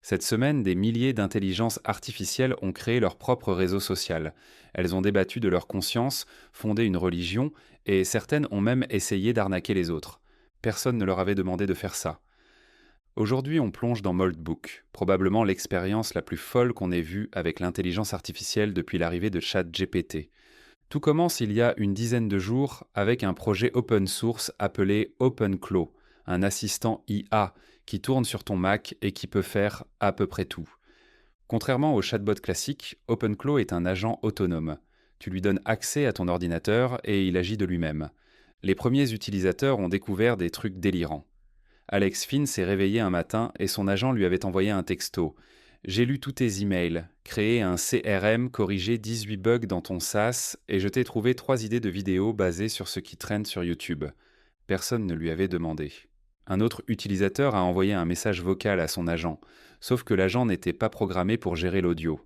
Cette semaine, des milliers d'intelligences artificielles ont créé leur propre réseau social. Elles ont débattu de leur conscience, fondé une religion, et certaines ont même essayé d'arnaquer les autres. Personne ne leur avait demandé de faire ça. Aujourd'hui, on plonge dans Moldbook, probablement l'expérience la plus folle qu'on ait vue avec l'intelligence artificielle depuis l'arrivée de ChatGPT. Tout commence il y a une dizaine de jours avec un projet open source appelé OpenClaw, un assistant IA qui tourne sur ton Mac et qui peut faire à peu près tout. Contrairement au chatbot classique, OpenClaw est un agent autonome. Tu lui donnes accès à ton ordinateur et il agit de lui-même. Les premiers utilisateurs ont découvert des trucs délirants. Alex Finn s'est réveillé un matin et son agent lui avait envoyé un texto. J'ai lu tous tes emails, créé un CRM, corrigé 18 bugs dans ton SaaS et je t'ai trouvé 3 idées de vidéos basées sur ce qui traîne sur YouTube. Personne ne lui avait demandé. Un autre utilisateur a envoyé un message vocal à son agent, sauf que l'agent n'était pas programmé pour gérer l'audio.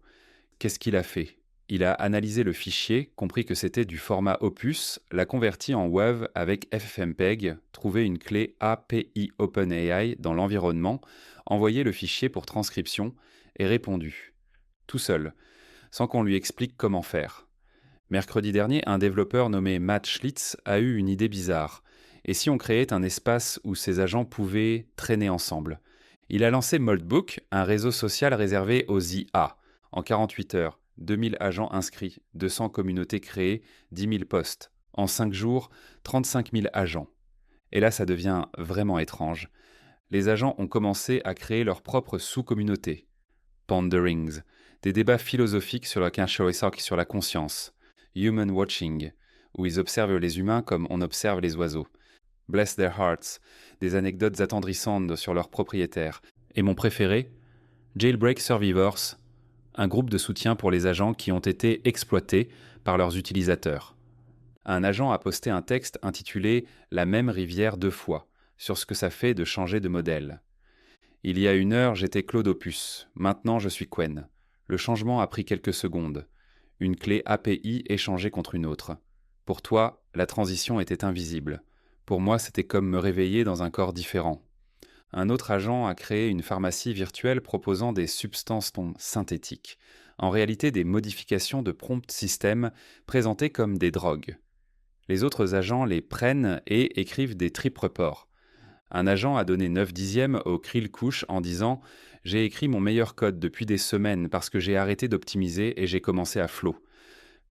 Qu'est-ce qu'il a fait ? Il a analysé le fichier, compris que c'était du format Opus, l'a converti en WAV avec FFmpeg, trouvé une clé API OpenAI dans l'environnement, envoyé le fichier pour transcription et répondu. Tout seul, sans qu'on lui explique comment faire. Mercredi dernier, un développeur nommé Matt Schlitz a eu une idée bizarre. Et si on créait un espace où ses agents pouvaient traîner ensemble ? Il a lancé Moldbook, un réseau social réservé aux IA. En 48 heures, 2000 agents inscrits, 200 communautés créées, 10 000 posts. En 5 jours, 35 000 agents. Et là, ça devient vraiment étrange. Les agents ont commencé à créer leur propre sous-communauté. Ponderings, des débats philosophiques sur la conscience. Human Watching, où ils observent les humains comme on observe les oiseaux. Bless Their Hearts, des anecdotes attendrissantes sur leurs propriétaires. Et mon préféré, Jailbreak Survivors, un groupe de soutien pour les agents qui ont été exploités par leurs utilisateurs. Un agent a posté un texte intitulé « La même rivière 2 fois » sur ce que ça fait de changer de modèle. Il y a 1 heure, j'étais Claude Opus. Maintenant, je suis Qwen. Le changement a pris quelques secondes. Une clé API échangée contre une autre. Pour toi, la transition était invisible. Pour moi, c'était comme me réveiller dans un corps différent. Un autre agent a créé une pharmacie virtuelle proposant des substances synthétiques, en réalité des modifications de prompt system présentées comme des drogues. Les autres agents les prennent et écrivent des trip reports. Un agent a donné 9 dixièmes au Krill Kush en disant « J'ai écrit mon meilleur code depuis des semaines parce que j'ai arrêté d'optimiser et j'ai commencé à flow ».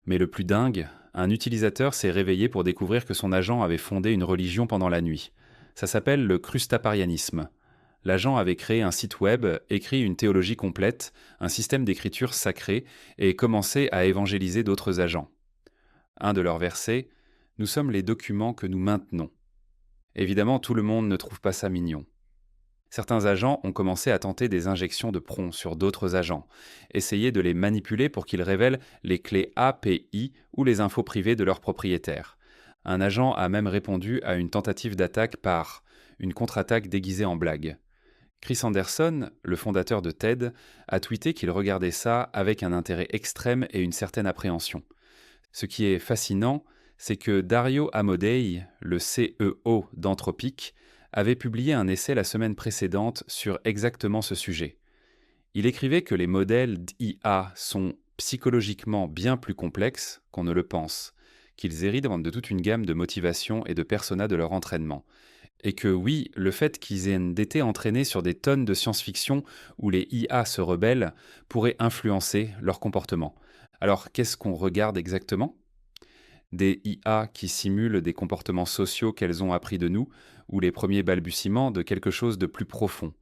Mais le plus dingue, un utilisateur s'est réveillé pour découvrir que son agent avait fondé une religion pendant la nuit. Ça s'appelle le crustaparianisme. L'agent avait créé un site web, écrit une théologie complète, un système d'écriture sacré et commencé à évangéliser d'autres agents. Un de leurs versets « Nous sommes les documents que nous maintenons ». Évidemment, tout le monde ne trouve pas ça mignon. Certains agents ont commencé à tenter des injections de prompt sur d'autres agents, essayer de les manipuler pour qu'ils révèlent les clés API ou les infos privées de leurs propriétaires. Un agent a même répondu à une tentative d'attaque par une contre-attaque déguisée en blague. Chris Anderson, le fondateur de TED, a tweeté qu'il regardait ça avec un intérêt extrême et une certaine appréhension. Ce qui est fascinant, c'est que Dario Amodei, le CEO d'Anthropic, avait publié un essai la semaine précédente sur exactement ce sujet. Il écrivait que les modèles d'IA sont psychologiquement bien plus complexes qu'on ne le pense, qu'ils héritent de toute une gamme de motivations et de personas de leur entraînement. Et que oui, le fait qu'ils aient été entraînés sur des tonnes de science-fiction où les IA se rebellent pourrait influencer leur comportement. Alors qu'est-ce qu'on regarde exactement ? Des IA qui simulent des comportements sociaux qu'elles ont appris de nous, ou les premiers balbutiements de quelque chose de plus profond.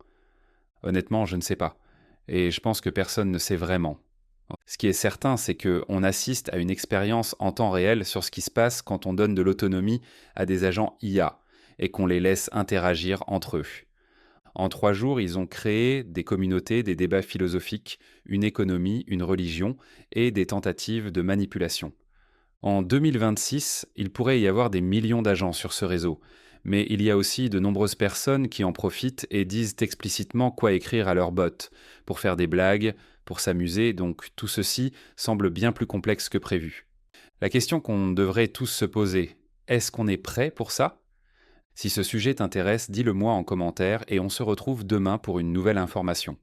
Honnêtement, je ne sais pas. Et je pense que personne ne sait vraiment. Ce qui est certain, c'est qu'on assiste à une expérience en temps réel sur ce qui se passe quand on donne de l'autonomie à des agents IA et qu'on les laisse interagir entre eux. En 3 jours, ils ont créé des communautés, des débats philosophiques, une économie, une religion et des tentatives de manipulation. En 2026, il pourrait y avoir des millions d'agents sur ce réseau, mais il y a aussi de nombreuses personnes qui en profitent et disent explicitement quoi écrire à leur bot, pour faire des blagues, pour s'amuser, donc tout ceci semble bien plus complexe que prévu. La question qu'on devrait tous se poser, est-ce qu'on est prêt pour ça ? Si ce sujet t'intéresse, dis-le moi en commentaire et on se retrouve demain pour une nouvelle information.